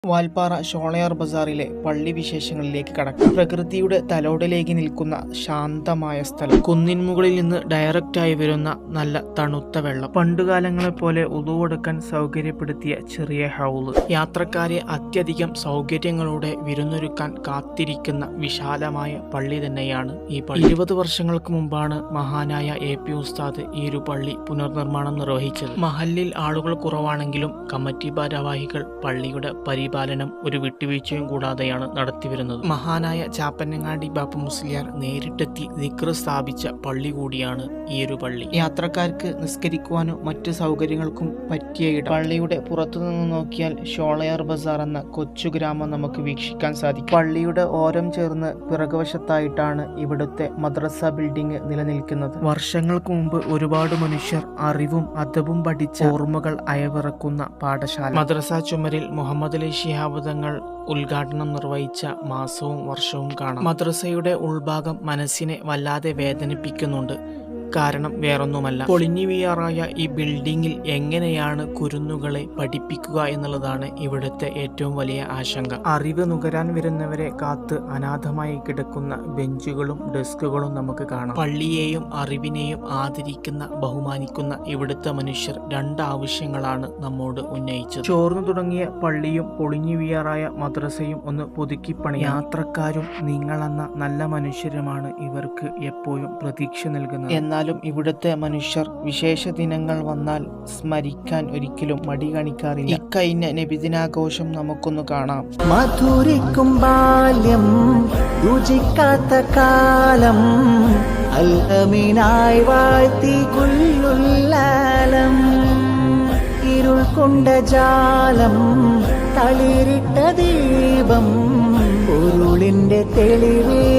വാൽപ്പാറ ഷോളയാർ ബസാറിലെ പള്ളി വിശേഷങ്ങളിലേക്ക് കടക്കാം. പ്രകൃതിയുടെ തലോടലേക്ക് നിൽക്കുന്ന ശാന്തമായ സ്ഥലം. കുന്നിൻ മുകളിൽ നിന്ന് ഡയറക്റ്റായി വരുന്ന നല്ല തണുത്ത വെള്ളം. പണ്ടുകാലങ്ങളെപ്പോലെ ഉളുവെടുക്കാൻ സൗകര്യപ്പെടുത്തിയ ചെറിയ ഹൗള്. യാത്രക്കാരെ അത്യധികം സൗകര്യങ്ങളോടെ വിരുന്നൊരുക്കാൻ കാത്തിരിക്കുന്ന വിശാലമായ പള്ളി തന്നെയാണ് ഈ പള്ളി. 20 വർഷങ്ങൾക്ക് മുമ്പാണ് മഹാനായ AP ഉസ്താദ് ഈ ഒരു പള്ളി പുനർനിർമ്മാണം നിർവഹിച്ചത്. മഹല്ലിൽ ആളുകൾ കുറവാണെങ്കിലും കമ്മിറ്റി ഭാരവാഹികൾ പള്ളിയുടെ പരിപാലനം ഒരു വിട്ടുവീഴ്ചയും കൂടാതെയാണ് നടത്തിവരുന്നത്. മഹാനായ ചാപ്പനങ്ങാടി ബാപ്പ മുസ്ലിയാർ നേരിട്ടെത്തി ദിക്ർ സ്ഥാപിച്ച പള്ളി കൂടിയാണ് ഈ ഒരു പള്ളി. യാത്രക്കാർക്ക് നിസ്കരിക്കുവാനും മറ്റു സൗകര്യങ്ങൾക്കും പറ്റിയ ഇടം. പള്ളിയുടെ പുറത്തുനിന്ന് നോക്കിയാൽ ഷോളയാർ ബസാർ എന്ന കൊച്ചു ഗ്രാമം നമുക്ക് വീക്ഷിക്കാൻ സാധിക്കും. പള്ളിയുടെ ഓരം ചേർന്ന് പിറകുവശത്തായിട്ടാണ് ഇവിടുത്തെ മദ്രസ ബിൽഡിംഗ് നിലനിൽക്കുന്നത്. വർഷങ്ങൾക്ക് മുമ്പ് ഒരുപാട് മനുഷ്യർ അറിവും അദബും പഠിച്ച ഓർമ്മകൾ അയവിറക്കുന്ന പാഠശാല. മദ്രസ ചുമരിൽ മുഹമ്മദ് അലി ശിഹാബ് തങ്ങൾ ഉദ്ഘാടനം നിർവഹിച്ച മാസവും വർഷവും കാണാം. മദ്രസയുടെ ഉൾഭാഗം മനസ്സിനെ വല്ലാതെ വേദനിപ്പിക്കുന്നുണ്ട്. കാരണം വേറൊന്നുമല്ല, പൊളിഞ്ഞു വീഴാറായ ഈ ബിൽഡിങ്ങിൽ എങ്ങനെയാണ് കുരുന്നുകളെ പഠിപ്പിക്കുക എന്നുള്ളതാണ് ഇവിടുത്തെ ഏറ്റവും വലിയ ആശങ്ക. അറിവ് നുകരാൻ വരുന്നവരെ കാത്ത് അനാഥമായി കിടക്കുന്ന ബെഞ്ചുകളും ഡെസ്കുകളും നമുക്ക് കാണാം. പള്ളിയെയും അറിവിനെയും ആദരിക്കുന്ന ബഹുമാനിക്കുന്ന ഇവിടുത്തെ മനുഷ്യർ 2 ആവശ്യങ്ങളാണ് നമ്മോട് ഉന്നയിച്ചത്. ചോർന്നു തുടങ്ങിയ പള്ളിയും പൊളിഞ്ഞു വീഴാറായ മദ്രസയും ഒന്ന് പുതുക്കിപ്പണി. യാത്രക്കാരും നിങ്ങളെന്ന നല്ല മനുഷ്യരുമാണ് ഇവർക്ക് എപ്പോഴും പ്രതീക്ഷ നൽകുന്നത്. എന്നാലും ഇവിടുത്തെ മനുഷ്യർ വിശേഷ ദിനങ്ങൾ വന്നാൽ സ്മരിക്കാൻ ഒരിക്കലും മടി കാണിക്കാറില്ല. ഇക്കഴിഞ്ഞ നബിദിനാഘോഷം നമുക്കൊന്ന് കാണാം. മധുരിക്കും ബാല്യം രുചിക്കാത്ത കാലം അൽഅമീനായി വാഴ്ത്തി കുല്ലുല്ലാലം ഇരുൾ കൊണ്ട ജാലം തളിരിട്ട ദീപം പൊരുളിന്റെ തെളിവേ